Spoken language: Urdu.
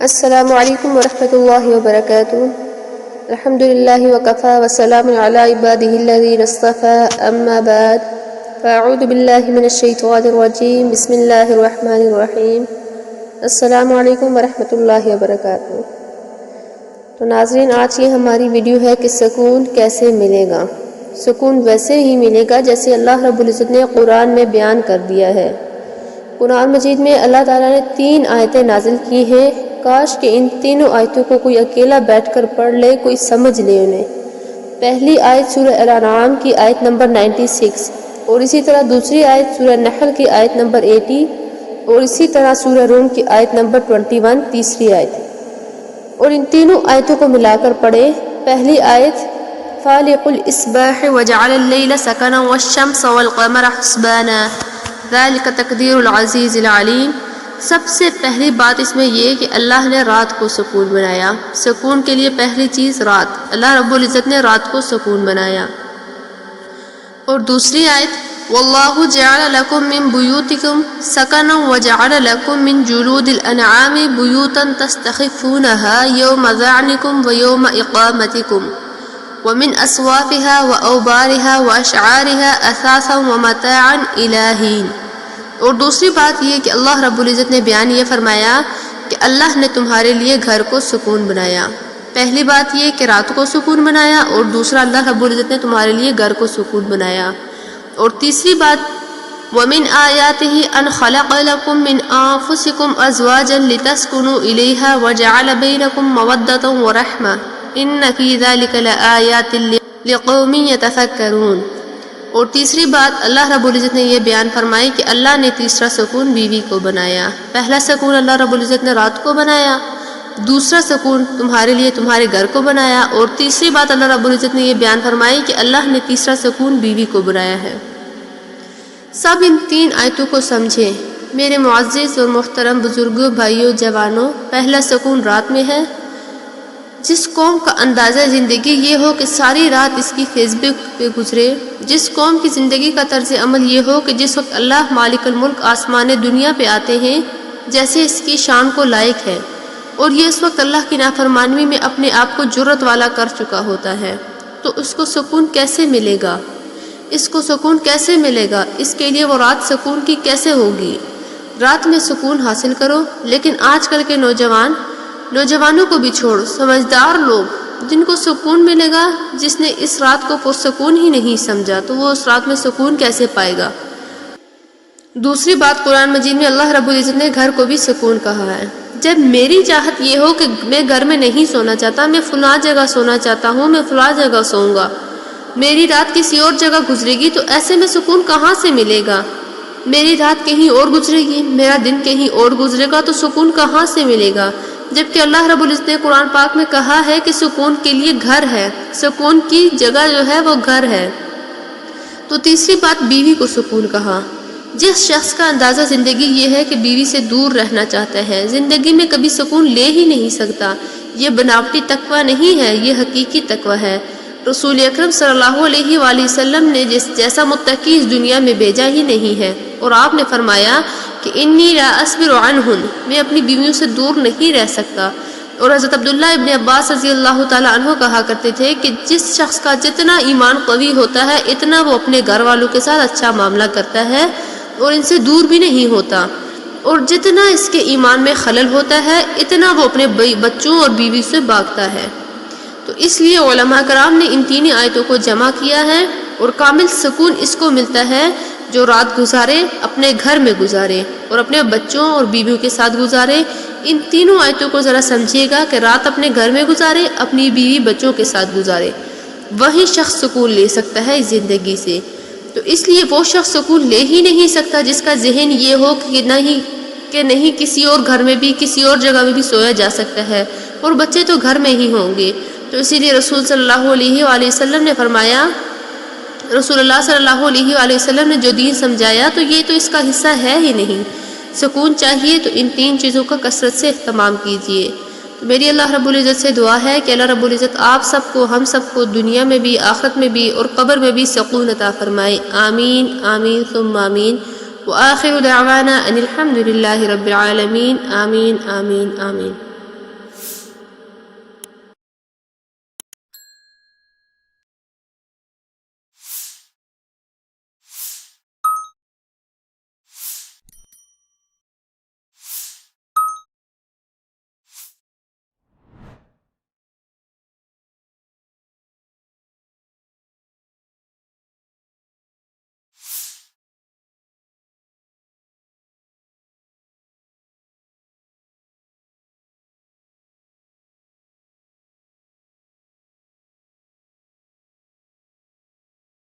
السلام علیکم ورحمۃ اللہ وبرکاتہ۔ الحمد للہ وکفی وسلام علی عبادہ الذین اصطفی، اما بعد فاعوذ باللہ من الشیطان الرجیم، بسم اللہ الرحمن الرحیم۔ السلام علیکم ورحمۃ اللہ وبرکاتہ۔ تو ناظرین، آج کی ہماری ویڈیو ہے کہ سکون کیسے ملے گا۔ سکون ویسے ہی ملے گا جیسے اللہ رب العزت نے قرآن میں بیان کر دیا ہے۔ قرآن مجید میں اللہ تعالیٰ نے 3 آیتیں نازل کی ہیں۔ کاش کہ ان تینوں آیتوں کو کوئی اکیلا بیٹھ کر پڑھ لے، کوئی سمجھ لے انہیں۔ پہلی آیت سورہ الانعام کی آیت نمبر 96، اور اسی طرح دوسری آیت سورہ نحل کی آیت نمبر 80، اور اسی طرح سورہ روم کی آیت نمبر 21 تیسری آیت۔ اور ان تینوں آیتوں کو ملا کر پڑھے۔ پہلی آیت فالق الاصباح وجعل اللیل سکنا والشمس والقمر حسبانا ذلک تقدیر العزیز العلیم۔ سب سے پہلی بات اس میں یہ کہ اللہ نے رات کو سکون بنایا۔ سکون کے لیے پہلی چیز رات، اللہ رب العزت نے رات کو سکون بنایا۔ اور دوسری آیت واللہ جعل لکم من بیوتکم سکنا وجعل لکم من جلود الانعام بیوتا تستخفونها یوم ذعنکم ویوم اقامتکم ومن اصوافها واوبارها واشعارها اثاثا ومتاعا الی حین۔ اور دوسری بات یہ کہ اللہ رب العزت نے بیان یہ فرمایا کہ اللہ نے تمہارے لیے گھر کو سکون بنایا۔ پہلی بات یہ کہ رات کو سکون بنایا، اور دوسرا اللہ رب العزت نے تمہارے لیے گھر کو سکون بنایا۔ اور تیسری بات وَمِنْ آيَاتِهِ أَنْ خَلَقَ لَكُم مِّنْ أَنفُسِكُمْ أَزْوَاجًا لِتَسْكُنُوا إِلَيْهَا وَجَعَلَ بَيْنَكُم مَّوَدَّةً وَرَحْمَةً إِنَّ فِي ذَلِكَ لَآيَاتٍ لِقَوْمٍ يَتَفَكَّرُونَ۔ اور تیسری بات اللہ رب العزت نے یہ بیان فرمائی کہ اللہ نے تیسرا سکون بیوی کو بنایا۔ پہلا سکون اللہ رب العزت نے رات کو بنایا، دوسرا سکون تمہارے لیے تمہارے گھر کو بنایا، اور تیسری بات اللہ رب العزت نے یہ بیان فرمائی کہ اللہ نے تیسرا سکون بیوی کو بنایا ہے۔ سب ان 3 آیتوں کو سمجھیں میرے معزز اور محترم بزرگوں، بھائیوں، جوانوں۔ پہلا سکون رات میں ہے۔ جس قوم کا اندازہ زندگی یہ ہو کہ ساری رات اس کی فیس بک پہ گزرے، جس قوم کی زندگی کا طرز عمل یہ ہو کہ جس وقت اللہ مالک الملک آسمان دنیا پہ آتے ہیں جیسے اس کی شان کو لائق ہے، اور یہ اس وقت اللہ کی نافرمانی میں اپنے آپ کو جرت والا کر چکا ہوتا ہے، تو اس کو سکون کیسے ملے گا؟ اس کو سکون کیسے ملے گا؟ اس کے لیے وہ رات سکون کی کیسے ہوگی؟ رات میں سکون حاصل کرو۔ لیکن آج کل کے نوجوانوں کو بھی چھوڑ، سمجھدار لوگ جن کو سکون ملے گا، جس نے اس رات کو پرسکون ہی نہیں سمجھا تو وہ اس رات میں سکون کیسے پائے گا؟ دوسری بات قرآن مجید میں اللہ رب العزت نے گھر کو بھی سکون کہا ہے۔ جب میری چاہت یہ ہو کہ میں گھر میں نہیں سونا چاہتا، میں فلاں جگہ سونا چاہتا ہوں، میں فلاں جگہ سوؤں گا، میری رات کسی اور جگہ گزرے گی، تو ایسے میں سکون کہاں سے ملے گا؟ میری رات کہیں اور گزرے گی، میرا دن کہیں اور گزرے گا، تو سکون کہاں سے ملے گا؟ جبکہ اللہ رب العزت نے قرآن پاک میں کہا ہے کہ سکون کے لیے گھر ہے، سکون کی جگہ جو ہے وہ گھر ہے۔ تو تیسری بات بیوی کو سکون کہا۔ جس شخص کا اندازہ زندگی یہ ہے کہ بیوی سے دور رہنا چاہتا ہے، زندگی میں کبھی سکون لے ہی نہیں سکتا، یہ بناوٹی تقوی نہیں ہے، یہ حقیقی تقوی ہے۔ رسول اکرم صلی اللہ علیہ وآلہ وسلم نے جیسا متقی اس دنیا میں بھیجا ہی نہیں ہے، اور آپ نے فرمایا کہ انی لا اصبر عنہن، میں اپنی بیویوں سے دور نہیں رہ سکتا۔ اور حضرت عبداللہ ابن عباس رضی اللہ تعالیٰ عنہ کہا کرتے تھے کہ جس شخص کا جتنا ایمان قوی ہوتا ہے اتنا وہ اپنے گھر والوں کے ساتھ اچھا معاملہ کرتا ہے اور ان سے دور بھی نہیں ہوتا، اور جتنا اس کے ایمان میں خلل ہوتا ہے اتنا وہ اپنے بچوں اور بیوی سے بھاگتا ہے۔ تو اس لیے علماء کرام نے ان 3 آیتوں کو جمع کیا ہے، اور کامل سکون اس کو ملتا ہے جو رات گزارے اپنے گھر میں گزارے اور اپنے بچوں اور بیویوں کے ساتھ گزارے۔ ان 3 آیتوں کو ذرا سمجھیے گا کہ رات اپنے گھر میں گزارے، اپنی بیوی بچوں کے ساتھ گزارے، وہی شخص سکون لے سکتا ہے اس زندگی سے۔ تو اس لیے وہ شخص سکون لے ہی نہیں سکتا جس کا ذہن یہ ہو کہ نہیں کسی اور گھر میں بھی کسی اور جگہ میں بھی سویا جا سکتا ہے، اور بچے تو گھر میں ہی ہوں گے۔ تو اسی لیے رسول صلی اللہ علیہ وآلہ وسلم نے فرمایا، رسول اللہ صلی اللہ علیہ وآلہ وسلم نے جو دین سمجھایا تو یہ تو اس کا حصہ ہے ہی نہیں۔ سکون چاہیے تو ان 3 چیزوں کا کثرت سے اہتمام کیجیے۔ تو میری اللہ رب العزت سے دعا ہے کہ اللہ رب العزت آپ سب کو، ہم سب کو دنیا میں بھی، آخرت میں بھی اور قبر میں بھی سکون عطا فرمائے۔ آمین آمین ثم آمین۔ وآخر دعوانا ان الحمد للہ رب العالمین۔ آمین آمین آمین۔